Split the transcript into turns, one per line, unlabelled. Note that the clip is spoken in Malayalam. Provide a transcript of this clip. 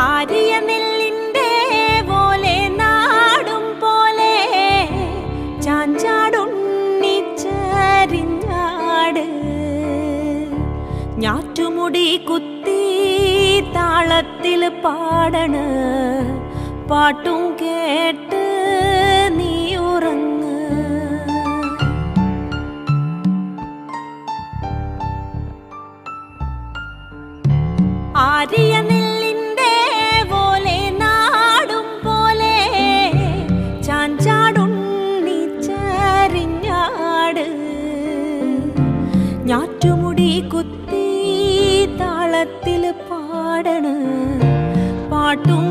ആരിയ നെല്ലിൻ്റെ പോലെ നാടും പോലെ ചാഞ്ചാടുണ്ണിച്ചരിഞ്ഞാട് ഞാറ്റുമുടി കുത്തി താളത്തിൽ പാടണ് പാട്ടും കേട്ട് നീ ഉറങ്ങ്. ആരിയ നെല്ലിൻ്റെ പോലെ നാടും പോലെ ചാഞ്ചാടുണ്ണിച്ചരിഞ്ഞാട് ഞാറ്റുമുടി കുത്തി താളത്തിൽ പാടണ് പാട്ടും